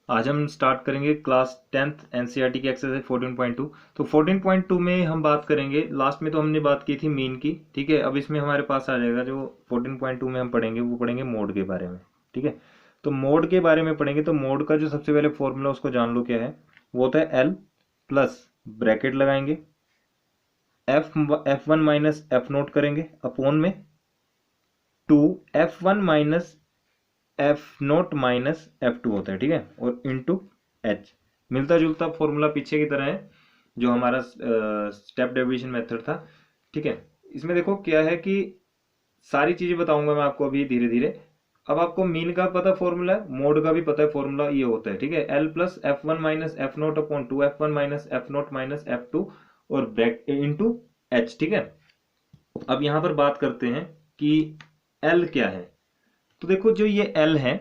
आज हम स्टार्ट करेंगे क्लास 10th एनसीईआरटी की एक्सरसाइज 14.2। तो 14.2 में हम बात करेंगे, लास्ट में तो हमने बात की थी मीन की, ठीक है। अब इसमें हमारे पास आ जाएगा जो 14.2 में हम पढ़ेंगे, वो पढ़ेंगे मोड के बारे में, ठीक है। तो मोड के बारे में पढ़ेंगे, तो मोड का जो सबसे पहले फॉर्मूला उसको जान लो क्या है। वो होता है एल प्लस ब्रैकेट लगाएंगे, F one minus F naught करेंगे अपॉन में two F one minus F naught minus F two होता है, ठीक है, और इंटू एच। मिलता जुलता फॉर्मूला पीछे की तरह है जो हमारा स्टेप डेविएशन मेथड था, ठीक है। इसमें देखो क्या है कि सारी चीजें बताऊंगा मैं आपको अभी धीरे धीरे। अब आपको मीन का पता फॉर्मूला है, मोड का भी पता है फॉर्मूला, ये होता है, ठीक है। L plus F one minus F naught upon two F one minus F naught minus F to और ब्रैक इंटू एच, ठीक है। अब यहां पर बात करते हैं कि एल क्या है। तो देखो जो ये एल है,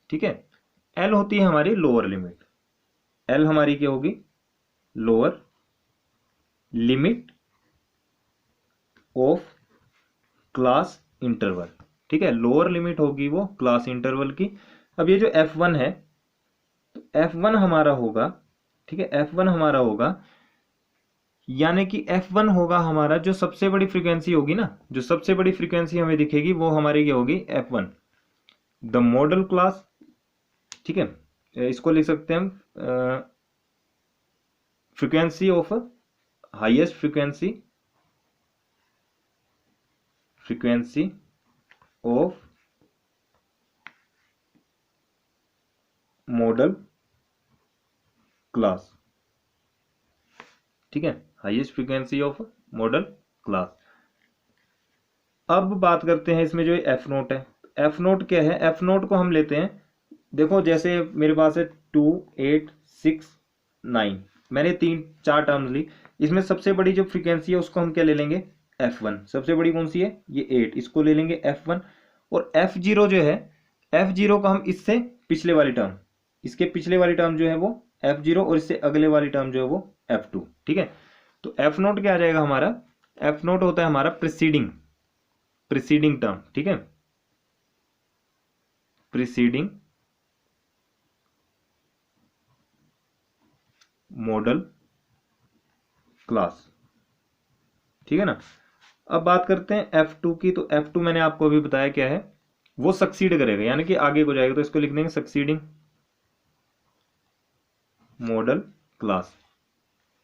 ठीक है, एल होती है हमारी लोअर लिमिट। एल हमारी क्या होगी? Lower limit of class interval, ठीक है। लोअर लिमिट होगी वो क्लास इंटरवल की। अब ये जो F1 है, तो F1 हमारा होगा, ठीक है, F1 हमारा होगा, यानी कि F1 होगा हमारा जो सबसे बड़ी फ्रीक्वेंसी होगी ना, जो सबसे बड़ी फ्रीक्वेंसी हमें दिखेगी वो हमारी क्या होगी? F1 द मॉडल क्लास, ठीक है। इसको लिख सकते हैं हम frequency of highest frequency of model class, ठीक है, highest frequency of model class. अब बात करते हैं इसमें जो एफ नोट है। एफ नोट क्या है? एफ नोट को हम लेते हैं, देखो जैसे मेरे पास है 2 8 6 9, मैंने 3 4 टर्म्स ली। इसमें सबसे बड़ी जो फ्रीक्वेंसी है उसको हम क्या ले लेंगे? F1। सबसे बड़ी कौन सी है? ये 8, इसको ले लेंगे F1। और F0 जो है, F0 का हम इससे पिछले वाली टर्म, इसके पिछले वाली टर्म जो है वो F0 और इससे अगले वाली टर्म जो है वो F2, ठीक है। तो F नोट क्या आ जाएगा हमारा? F नोट होता है हमारा प्रीसीडिंग टर्म, ठीक है, प्रीसीडिंग मॉडल क्लास, ठीक है ना। अब बात करते हैं F2 की। तो F2 मैंने आपको अभी बताया क्या है, वो सक्सीड करेगा, यानी कि आगे को जाएगा, तो इसको लिख देंगे सक्सीडिंग मॉडल क्लास।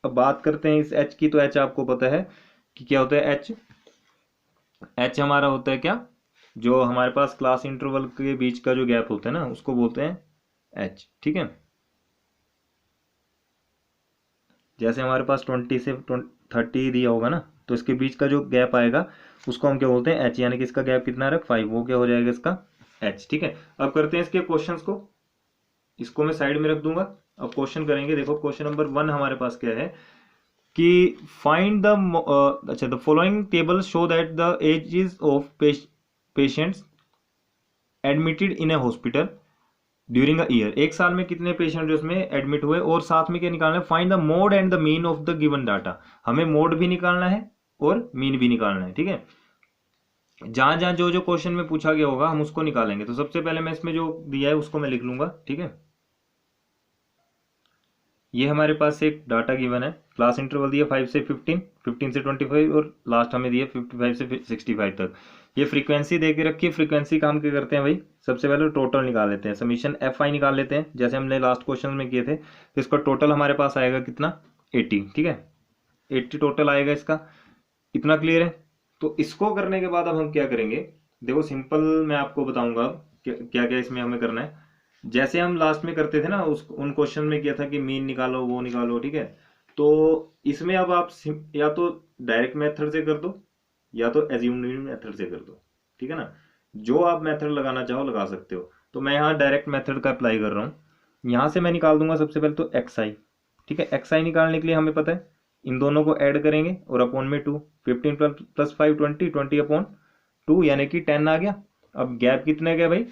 अब बात करते हैं इस H की। तो H आपको पता है कि क्या होता है? H हमारा होता है क्या? जो हमारे पास क्लास इंटरवल के बीच का जो गैप होता है ना, उसको बोलते हैं H, ठीक है। जैसे हमारे पास 20 से 30 दिया होगा ना, तो इसके बीच का जो गैप आएगा उसको हम क्या बोलते हैं? H, यानी कि इसका गैप कितना है? 5, वो क्या हो जाएगा इसका? H, ठीक है। अब करते हैं इसके क्वेश्चंस को, इसको मैं साइड में रख दूंगा। अब क्वेश्चन करेंगे। देखो क्वेश्चन नंबर 1 हमारे पास क्या है कि फाइंड द अच्छा, the following table show that the ages of patients admitted in a hospital during a year. एक साल में कितने पेशेंट जो उसमें एडमिट हुए, और साथ में क्या निकालना है? Find the mode and the mean of the given data. हमें मोड भी निकालना है और मीन भी निकालना है, ठीक है। जहां जहां जो जो क्वेश्चन में पूछा गया होगा हम उसको निकालेंगे। तो सबसे पहले मैं इसमें जो दिया है उसको मैं लिख लूंगा, ठीक है। ये हमारे पास एक डाटा गिवन है, क्लास इंटरवल दिया 5 से 15, 15 से 25 और लास्ट हमें दिया 55 से 65 तक। ये फ्रीक्वेंसी दे के रखी है। फ्रीक्वेंसी काम क्या करते हैं भाई? सबसे पहले टोटल निकाल लेते हैं, समीशन Fi निकाल लेते हैं, जैसे हमने लास्ट क्वेश्चन में किए थे। तो इसका टोटल हमारे पास आएगा कितना? 80, ठीक है, 80 टोटल आएगा इसका। इतना क्लियर है? तो इसको करने के बाद अब हम क्या करेंगे? देखो सिंपल मैं आपको बताऊंगा अब क्या क्या इसमें हमें करना है। जैसे हम लास्ट में करते थे ना, उस उन क्वेश्चन में किया था कि मीन निकालो, वो निकालो, ठीक है। तो इसमें अब आप या तो डायरेक्ट मेथड से कर दो या तो एज्यूम्ड मेथड से कर दो, ठीक है ना। जो आप मेथड लगाना चाहो लगा सकते हो। तो मैं यहाँ डायरेक्ट मेथड का अप्लाई कर रहा हूँ। यहाँ से मैं निकाल दूंगा सबसे पहले तो XI, ठीक है। XI निकालने के लिए हमें पता है इन दोनों को ऐड करेंगे और अपॉन में 2, 15 प्लस 5 20, 20 अपॉन 2 यानी कि 10 आ गया। अब गैप कितना गया भाई?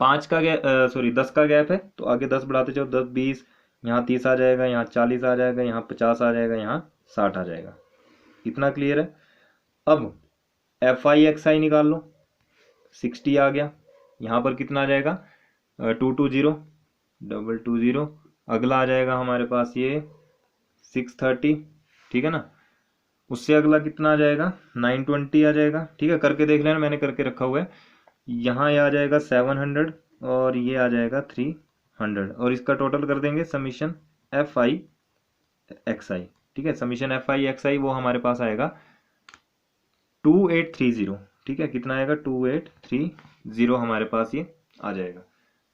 5 का गैप, सॉरी 10 का गैप है, तो आगे 10 बढ़ाते जाओ, 10 20, यहाँ 30 आ जाएगा, यहाँ 40 आ जाएगा, यहाँ 50 आ जाएगा, यहाँ 60 आ जाएगा। इतना क्लियर है? अब FI निकाल लो, 60 आ गया। यहाँ पर कितना आ जाएगा? 220, 220। अगला आ जाएगा हमारे पास ये 630, ठीक है ना। उससे अगला कितना आ जाएगा 920 आ जाएगा, ठीक है। करके देख लेना, मैंने करके रखा हुआ है। यहाँ ये आ जाएगा 700 और ये आ जाएगा 300 और इसका टोटल कर देंगे समीशन एफ आई एक्स आई, ठीक है। समीशन एफ आई एक्स आई वो हमारे पास आएगा 2830, ठीक है। कितना आएगा 2830 हमारे पास ये आ जाएगा।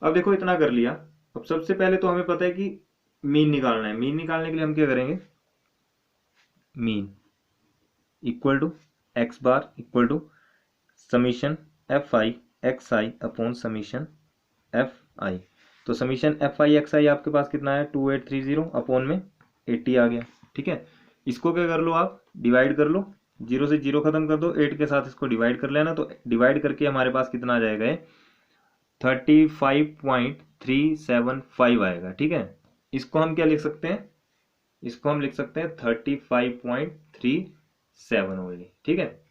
अब देखो इतना कर लिया। अब सबसे पहले तो हमें पता है कि मीन निकालना है। मीन निकालने के लिए हम क्या करेंगे, mean equal to X bar equal to summation F I X I upon summation F I. तो summation F I X I आपके पास कितना है 2830 अपॉन में 80 आ गया, ठीक है। इसको क्या कर लो आप, डिवाइड कर लो, 0 से 0 खत्म कर दो, 8 के साथ इसको डिवाइड कर लेना। तो डिवाइड करके हमारे पास कितना आ जाएगा ये 35.375 आएगा, ठीक है। इसको हम क्या लिख सकते हैं, इसको हम लिख सकते हैं 35.37 ओनली, ठीक है।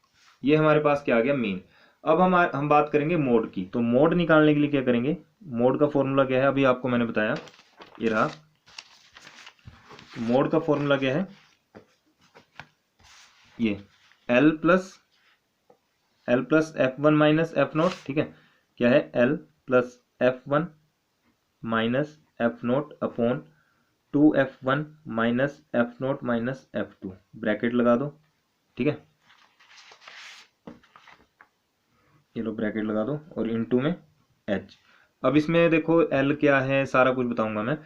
ये हमारे पास क्या आ गया मीन। अब हम बात करेंगे मोड की। तो मोड निकालने के लिए क्या करेंगे, मोड का फॉर्मूला क्या है, अभी आपको मैंने बताया, ये रहा। मोड का फॉर्मूला क्या है, ये L plus F1 minus F0, ठीक है। क्या है L plus F1 minus F0 upon 2F1 minus F0 minus F2, bracket लगा दो, ठीक है। ये लो ब्रैकेट लगा दो और इनटू में H। अब इसमें देखो L क्या है सारा कुछ बताऊंगा मैं।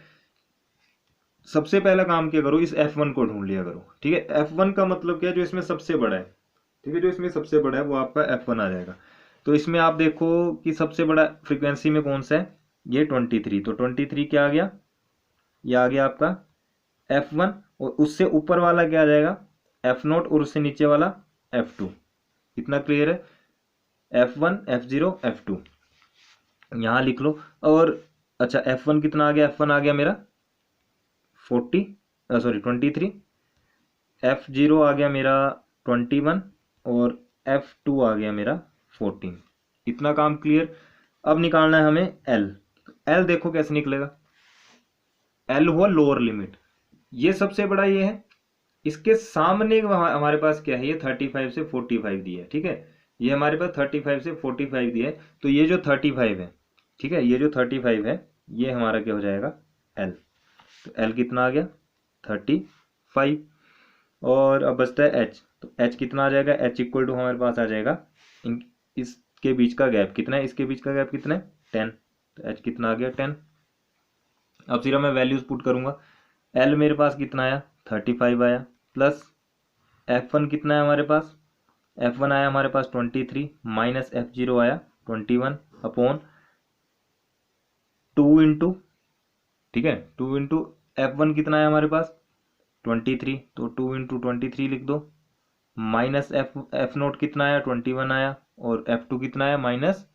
सबसे पहला काम क्या करो, इस F1 को ढूंढ लिया करो, ठीक है। F1 का मतलब क्या है, जो इसमें सबसे बड़ा है, ठीक है। जो इसमें सबसे बड़ा है वो आपका F1 आ जाएगा। तो इसमें आप देखो कि सबसे बड़ा फ्रीक्वेंसी में कौन सा है, ये 23। तो 23 क्या आ गया, ये आ गया आपका F1 और उससे ऊपर वाला क्या आ जाएगा F0 और उससे नीचे वाला F2। इतना क्लियर है, F1 F0 F2 यहाँ लिख लो। और अच्छा F1 कितना आ गया, F1 आ गया मेरा 23, F0 आ गया मेरा 21 और F2 आ गया मेरा 14। इतना काम क्लियर। अब निकालना है हमें L। L देखो कैसे निकलेगा, L हुआ लोअर लिमिट, ये सबसे बड़ा ये है। इसके सामने हमारे पास क्या है, ये 35 से 45 दिया है, ठीक है। ये हमारे पास 35 से 45 दिया है। तो ये जो 35 है, ठीक है, ये जो 35 है ये हमारा क्या हो जाएगा L। तो L कितना आ गया 35। और अब बचता है H। तो H कितना आ जाएगा, H इक्वल टू हमारे पास आ जाएगा इसके बीच का गैप कितना है, इसके बीच का गैप कितना है 10। तो H कितना आ गया 10। अब सिर्फ मैं वैल्यूज पुट करूंगा। L मेरे पास कितना आया 35 आया, प्लस F1 कितना है हमारे पास, F1 आया हमारे पास 23 माइनस F0 आया 21 अपॉन 2 इंटू, ठीक है, 2 इंटू F1 कितना है हमारे पास 23, तो 2 इंटू 23 लिख दो, माइनस एफ नोट कितना आया 21 आया और F2 कितना आया माइनस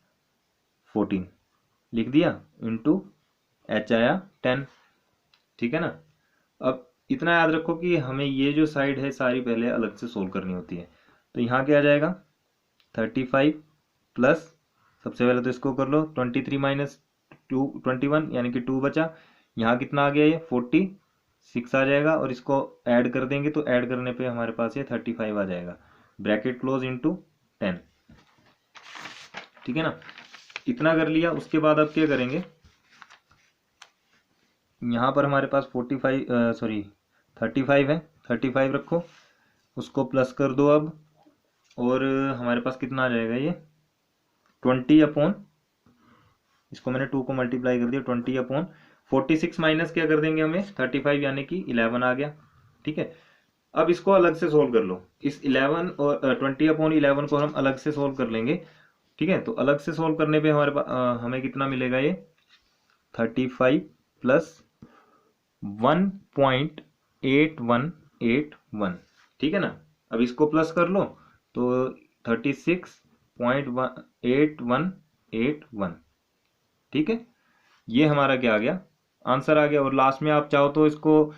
14 लिख दिया, इंटू H आया 10, ठीक है ना। अब इतना याद रखो कि हमें ये जो साइड है सारी पहले अलग से सोल्व करनी होती है। तो यहाँ क्या आ जाएगा 35 प्लस, सबसे पहले तो इसको कर लो 23 माइनस 21 यानी कि 2 बचा। यहाँ कितना आ गया ये 46 आ जाएगा और इसको ऐड कर देंगे तो ऐड करने पे हमारे पास ये 35 आ जाएगा, ब्रैकेट क्लोज इंटू 10, ठीक है ना। इतना कर लिया। उसके बाद अब क्या करेंगे, यहाँ पर हमारे पास 35 है, 35 रखो, उसको प्लस कर दो अब, और हमारे पास कितना आ जाएगा ये 20 अपॉन, इसको मैंने 2 को मल्टीप्लाई कर दिया 20 अपॉन 46 माइनस क्या कर देंगे हमें 35 यानी कि 11 आ गया, ठीक है। अब इसको अलग से सोल्व कर लो, इस 11 और 20 अपॉन 11 को हम अलग से सोल्व कर लेंगे, ठीक है। तो अलग से सोल्व करने पे हमारे पास हमें कितना मिलेगा ये 35 प्लस 1.8181, ठीक है ना। अब इसको प्लस कर लो तो 36.8181, ठीक है। ये हमारा क्या आ गया आंसर आ गया। और लास्ट में आप चाहो तो इसको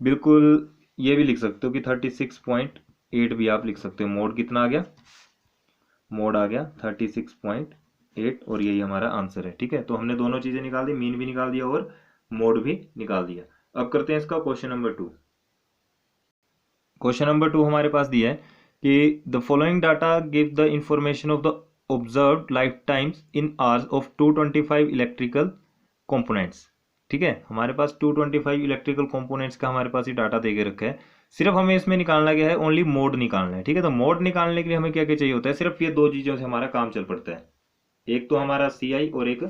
बिल्कुल ये भी लिख सकते हो कि 36.8 भी आप लिख सकते हो। मोड कितना आ गया, मोड आ गया 36.8, 8 और यही हमारा आंसर है। ठीक है, तो हमने दोनों चीजें निकाल दी, मीन भी निकाल दिया और मोड भी निकाल दिया। अब करते हैं इसका क्वेश्चन नंबर 2। क्वेश्चन नंबर 2 हमारे पास दिया है कि the following data give the information of the observed life times in hours of 225 electrical components. ठीक है, हमारे पास 225 इलेक्ट्रिकल कंपोनेंट्स का हमारे पास ये डाटा दे के रखा है। सिर्फ हमें इसमें निकालना क्या है, ओनली मोड निकालना है। ठीक है, तो मोड निकालने के लिए हमें क्या क्या चाहिए होता है, सिर्फ ये दो चीजों से हमारा काम चल पड़ता है। एक तो हमारा CI और एक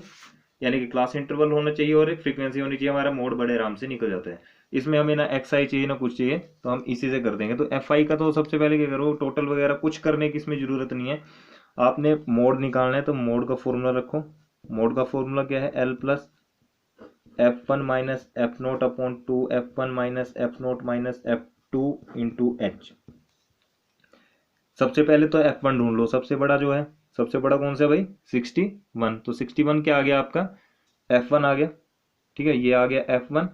यानी कि क्लास इंटरवल होना चाहिए और एक फ्रीक्वेंसी होनी चाहिए, हमारा मोड बड़े आराम से निकल जाता है। इसमें हमें ना XI चाहिए ना कुछ चाहिए, तो हम इसी से कर देंगे। तो FI का तो सबसे पहले क्या करो, टोटल वगैरह कुछ करने की इसमें जरूरत नहीं है, आपने मोड निकालना है। तो मोड का फॉर्मूला रखो। मोड का फॉर्मूला क्या है, L plus F1 minus F0 upon 2 F1 minus F0 minus F2 into H। सबसे पहले तो F1 ढूंढ लो, सबसे बड़ा जो है, सबसे बड़ा कौन सा भाई, 61। तो 61 क्या आ गया आपका, F1 आ गया। ठीक है, ये आ गया F1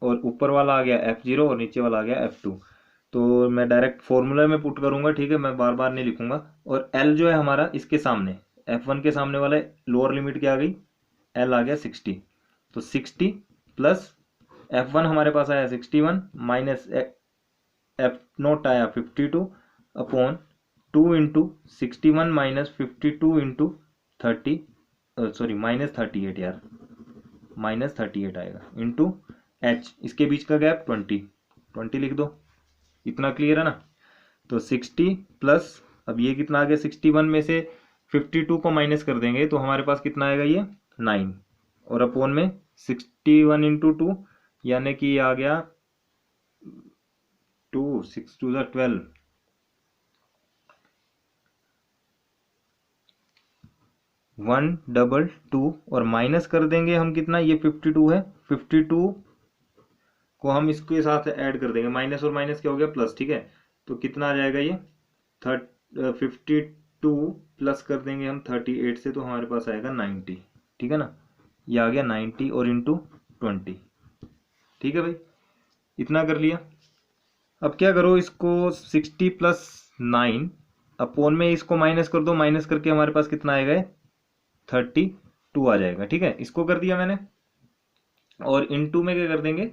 और ऊपर वाला आ गया F0 और नीचे वाला आ गया F2। तो मैं डायरेक्ट फॉर्मूला में पुट करूंगा। ठीक है, मैं बार बार नहीं लिखूंगा। और L जो है हमारा इसके सामने, F1 के सामने वाला लोअर लिमिट क्या आ गई, L आ गया 60। तो 60 प्लस F1 हमारे पास आया 61 माइनस F0 आया 52 upon 2 into 61 minus 52 into 30, sorry minus 38 यार, माइनस 38 आएगा इंटू H, इसके बीच का गैप 20 लिख दो। इतना क्लियर है ना। तो 60 प्लस, अब ये कितना आ गया, 61 में से 52 को माइनस कर देंगे तो हमारे पास कितना आएगा, ये 9 और अपोन में 61 इंटू 2 यानी कि ये आ गया 2 6 2 12, 122 और माइनस कर देंगे हम कितना, ये 52 है, 52 को हम इसके साथ ऐड कर देंगे, माइनस और माइनस क्या हो गया प्लस। ठीक है, तो कितना आ जाएगा ये 52 प्लस कर देंगे हम 38 से, तो हमारे पास आएगा 90। ठीक है ना, ये आ गया 90 और इंटू 20। ठीक है भाई, इतना कर लिया। अब क्या करो, इसको 60 प्लस 9 अपोन में इसको माइनस कर दो, माइनस करके हमारे पास कितना आएगा, 32 आ जाएगा। ठीक है, इसको कर दिया मैंने और इनटू में क्या कर देंगे,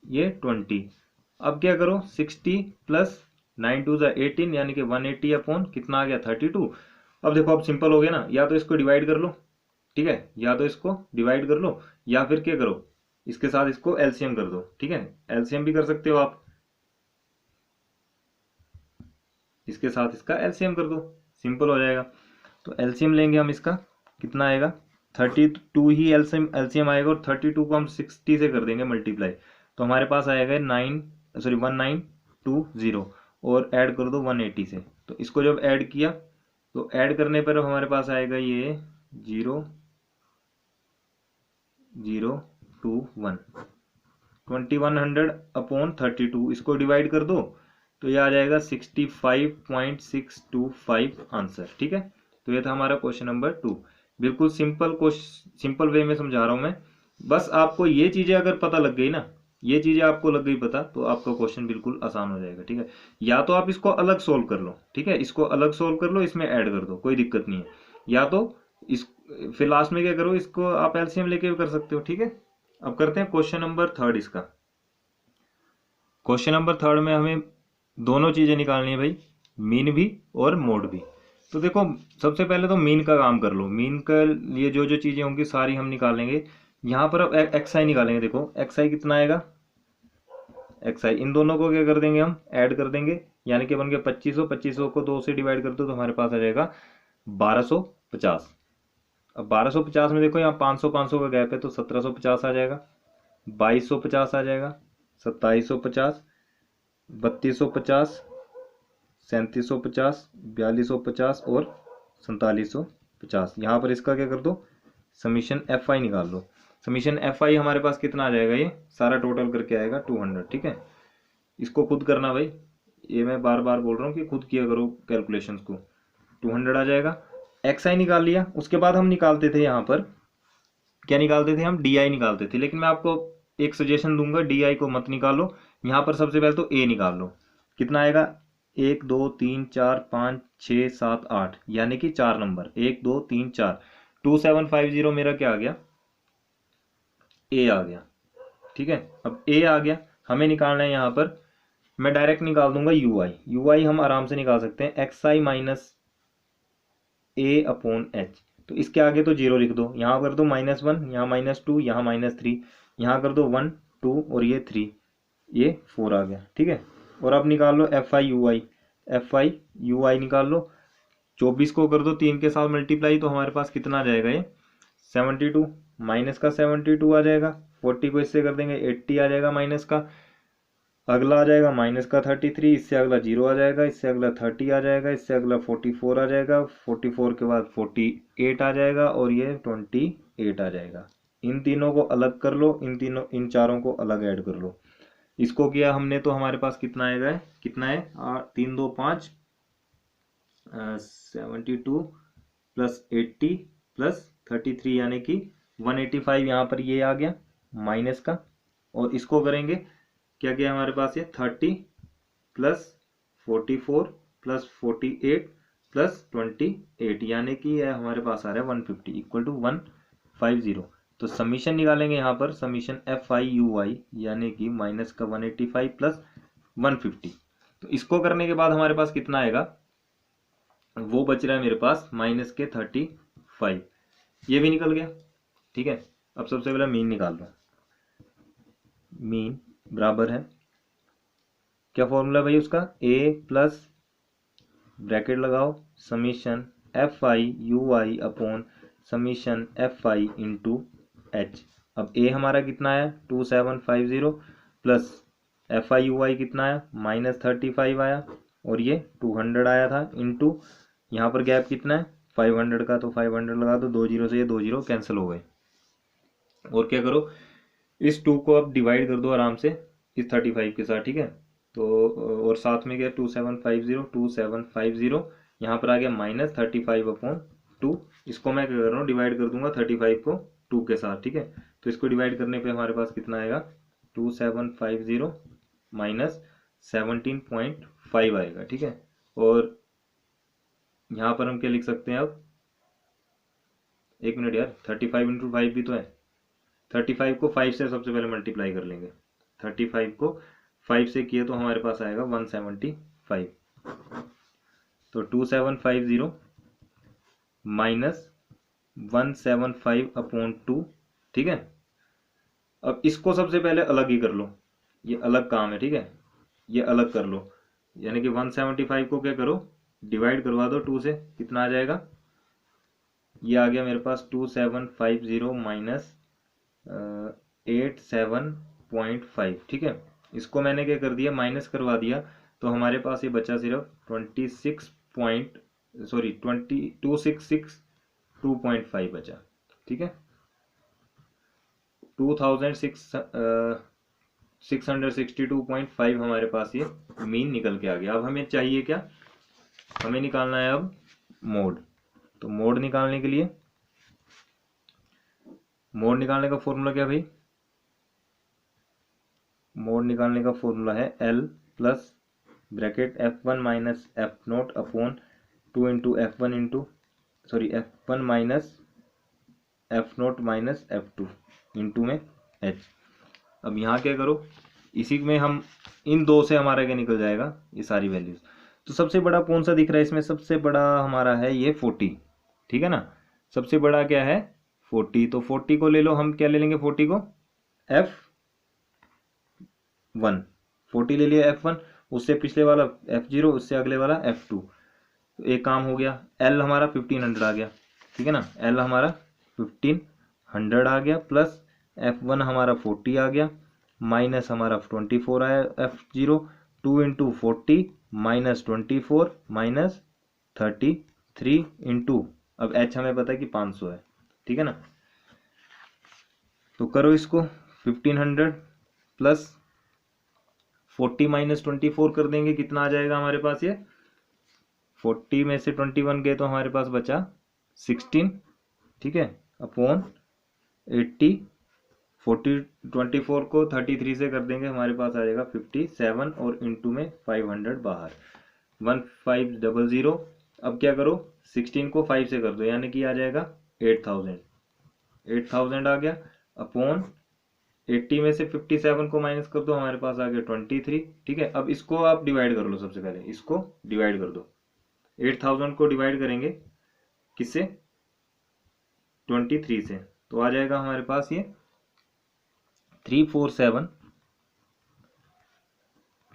ये 20। अब क्या करो, 60 प्लस 9 2 18 यानी कि 180 अपॉन कितना आ गया 32। अब देखो, अब सिंपल हो गया ना, या तो इसको डिवाइड कर लो। ठीक है, या तो इसको डिवाइड कर लो या फिर क्या करो, इसके साथ इसको एलसीएम कर दो। ठीक है, एलसीएम भी कर सकते हो आप, इसके साथ इसका एलसीएम कर दो, सिंपल हो जाएगा। तो एलसीएम लेंगे हम, इसका कितना आएगा, 32 ही एलसीएम आएगा और 32 को हम 60 से कर देंगे मल्टीप्लाई, तो हमारे पास आएगा 1920 और ऐड कर दो 180 से। तो इसको जब ऐड किया तो ऐड करने पर हमारे पास आएगा ये 0 0 2 1 2100 अपॉन 32, इसको डिवाइड कर दो तो ये आ जाएगा 65.625 आंसर। ठीक है, तो ये था हमारा क्वेश्चन नंबर 2। बिल्कुल सिंपल वे में समझा रहा हूं मैं। बस आपको ये चीजें अगर पता लग गई ना, ये चीजें आपको लग गई पता, तो आपका क्वेश्चन बिल्कुल आसान हो जाएगा। ठीक है, या तो आप इसको अलग सोल्व कर लो। ठीक है, इसको अलग सोल्व कर लो, इसमें ऐड कर दो, कोई दिक्कत नहीं है। या तो इस फिर लास्ट में क्या करो, इसको आप एलसीएम लेके भी कर सकते हो। ठीक है, अब करते हैं क्वेश्चन नंबर 3 इसका। क्वेश्चन नंबर 3 में हमें दोनों चीजें निकालनी है भाई, मीन भी और मोड भी। तो देखो, सबसे पहले तो मीन का काम कर लो। मीन का लिए जो जो चीजें होंगी सारी हम निकालेंगे। यहाँ पर अब XI निकालेंगे। देखो XI कितना आएगा, XI इन दोनों को क्या कर देंगे, हम ऐड कर देंगे, यानी कि बन गया 2500। 2500 को 2 से डिवाइड कर दो तो हमारे पास आ जाएगा 1250। अब 1250 में देखो, यहाँ 500 500 का गैप है, तो 1750 आ जाएगा, 2250 आ जाएगा, 2750, 3250, 3750, 4250 और 4750। यहाँ पर इसका क्या कर दो, समीशन FI निकाल लो। समीशन FI हमारे पास कितना आ जाएगा, ये सारा टोटल करके आएगा 200। ठीक है, इसको खुद करना भाई, ये मैं बार बार बोल रहा हूँ कि खुद किया करो कैलकुलेशंस को। 200 आ जाएगा। XI निकाल लिया। उसके बाद हम निकालते थे, यहाँ पर क्या निकालते थे, हम DI निकालते थे, लेकिन मैं आपको एक सजेशन दूंगा, DI को मत निकालो। यहाँ पर सबसे पहले तो A निकाल लो। कितना आएगा, 1 2 3 4 5 6 7 8 यानी कि 4 नंबर 1 2 3 4 2750 मेरा क्या आ गया, ए आ गया। ठीक है, अब ए आ गया, हमें निकालना है यहाँ पर, मैं डायरेक्ट निकाल दूंगा यू आई। यू आई हम आराम से निकाल सकते हैं, एक्स आई माइनस ए अपॉन एच। तो इसके आगे तो जीरो लिख दो, यहाँ कर दो -1, यहाँ -2, यहाँ -3, यहाँ कर दो 1 2 और ये 3, ये 4 आ गया। ठीक है, और अब निकाल लो F I U I, F I U I निकाल लो। 24 को कर दो 3 के साथ मल्टीप्लाई, तो हमारे पास कितना आ जाएगा, ये 72 माइनस का 72 आ जाएगा। 40 को इससे कर देंगे 80 आ जाएगा माइनस का, अगला आ जाएगा माइनस का 33, इससे अगला 0 आ जाएगा, इससे अगला 30 आ जाएगा, इससे अगला 44 आ जाएगा, 44 के बाद 48 आ जाएगा और ये 28 आ जाएगा। इन तीनों को अलग कर लो, इन चारों को अलग ऐड कर लो। इसको किया हमने तो हमारे पास कितना आएगा, कितना है 3 2 5 72 प्लस 80 प्लस 33 यानी कि 185 यहाँ पर ये आ गया माइनस का। और इसको करेंगे क्या क्या हमारे पास, ये 30 प्लस 44 प्लस 48 प्लस 28 यानी कि यह हमारे पास आ रहा है 150 इक्वल टू 150। तो समीशन निकालेंगे यहाँ पर, समीशन एफ आई यू आई यानी कि माइनस का 185 प्लस 150। तो इसको करने के बाद हमारे पास कितना आएगा, वो बच रहा है मेरे पास माइनस के 35, ये भी निकल गया। ठीक है, अब सबसे पहले मीन निकाल लो। मीन बराबर है, क्या फॉर्मूला भाई उसका, ए प्लस ब्रैकेट लगाओ summation F I U I upon summation F I into H. अब ए हमारा कितना है 2750 प्लस एफ आई यू आई कितना है -35 आया और ये 200 आया था, इंटू यहाँ पर गैप कितना है 500 का, तो 500 लगा दो, 2 जीरो से ये 2 जीरो कैंसिल हो गए। और क्या करो, इस 2 को अब डिवाइड कर दो आराम से इस 35 के साथ। ठीक है, तो और साथ में क्या 2750 यहाँ पर आ गया -35 अपॉन 2। इसको मैं क्या कर रहा हूँ, डिवाइड कर दूंगा 35 को 2 के साथ। ठीक है, तो इसको डिवाइड करने पे हमारे पास कितना आएगा 2750 माइनस 17.5 आएगा। ठीक है, और यहाँ पर हम क्या लिख सकते हैं, अब एक मिनट यार, 35 इंटू 5 भी तो है, 35 को 5 से सबसे पहले मल्टीप्लाई कर लेंगे, 35 को 5 से किए तो हमारे पास आएगा 175। तो 2750 माइनस 175 अपॉन 2। ठीक है, अब इसको सबसे पहले अलग ही कर लो, ये अलग काम है। ठीक है, ये अलग कर लो, यानी कि 175 को क्या करो, डिवाइड करवा दो 2 से, कितना आ जाएगा, ये आ गया मेरे पास 2750 माइनस 87.5। ठीक है, इसको मैंने क्या कर दिया, माइनस करवा दिया, तो हमारे पास ये बचा सिर्फ 2662.5 बचा। ठीक है, 2662.5 हमारे पास ये मीन निकल के आ गया। अब हमें चाहिए क्या, हमें निकालना है अब मोड। तो मोड निकालने के लिए, मोड निकालने का फॉर्मूला क्या भाई, मोड निकालने का फॉर्मूला है L plus bracket F1 minus F naught upon 2 into F1 into F1 minus F naught minus F2 into में H। अब यहाँ क्या करो, इसी में हम इन दो से हमारा क्या निकल जाएगा, ये सारी वैल्यूज। तो सबसे बड़ा कौन सा दिख रहा है इसमें, सबसे बड़ा हमारा है ये 40। ठीक है ना, सबसे बड़ा क्या है 40, तो 40 को ले लो, हम क्या ले लेंगे 40 को F1, 40 ले लिया F1, उससे पिछले वाला F0, उससे अगले वाला F2। तो एक काम हो गया, L हमारा 1500 आ गया। ठीक है ना, L हमारा 1500 आ गया, प्लस F1 हमारा 40 आ गया, माइनस हमारा 24 आया F0, 2 into 40 minus 24 minus 33 into, अब H हमें पता है कि 500 है। ठीक है ना, तो करो इसको, 1500 प्लस 40 माइनस 24 कर देंगे, कितना आ जाएगा हमारे पास, ये 40 में से 21 गए तो हमारे पास बचा 16। ठीक है, अपॉन 80, 24 को 33 से कर देंगे, हमारे पास आ जाएगा 57 और इंटू में 500 बाहर। 1500। अब क्या करो, 16 को 5 से कर दो, यानी कि आ जाएगा 8000। 8000 आ गया अपॉन 80 में से 57 को माइनस कर दो, हमारे पास आ गया 23। ठीक है, अब इसको आप डिवाइड कर लो, सबसे पहले इसको डिवाइड कर दो। 8000 को डिवाइड करेंगे किससे, 23 से, तो आ जाएगा हमारे पास ये 347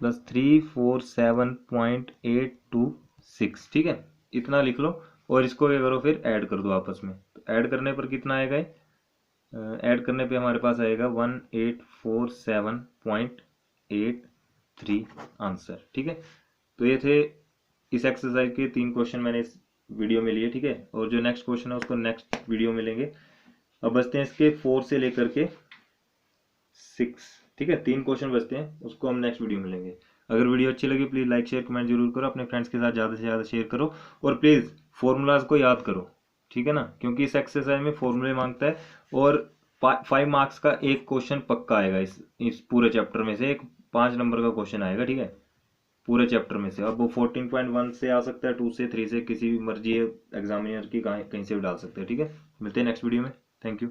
प्लस 347.826। ठीक है, इतना लिख लो और इसको क्या करो फिर ऐड कर दो आपस में। तो ऐड करने पर कितना आएगा, ऐड करने पे हमारे पास आएगा 1847.83 आंसर। ठीक है, तो ये थे इस एक्सरसाइज के 3 क्वेश्चन मैंने इस वीडियो में लिए। ठीक है, और जो नेक्स्ट क्वेश्चन है उसको नेक्स्ट वीडियो में लेंगे। अब बचते हैं इसके 4 से लेकर के 6। ठीक है, 3 क्वेश्चन बचते हैं, उसको हम नेक्स्ट वीडियो में लेंगे। अगर वीडियो अच्छी लगी प्लीज़ लाइक शेयर कमेंट जरूर करो, अपने फ्रेंड्स के साथ ज़्यादा से ज़्यादा शेयर करो, और प्लीज़ फॉर्मूलाज को याद करो। ठीक है ना, क्योंकि इस एक्सरसाइज में फॉर्मूले मांगता है, और 5 मार्क्स का एक क्वेश्चन पक्का आएगा इस पूरे चैप्टर में से, एक 5 नंबर का क्वेश्चन आएगा। ठीक है, पूरे चैप्टर में से। अब वो 14.1 से आ सकता है, 2 से, 3 से, किसी भी मर्जी है एग्जामिनर की, कहीं से भी डाल सकते हैं। ठीक है, मिलते हैं नेक्स्ट वीडियो में। Thank you.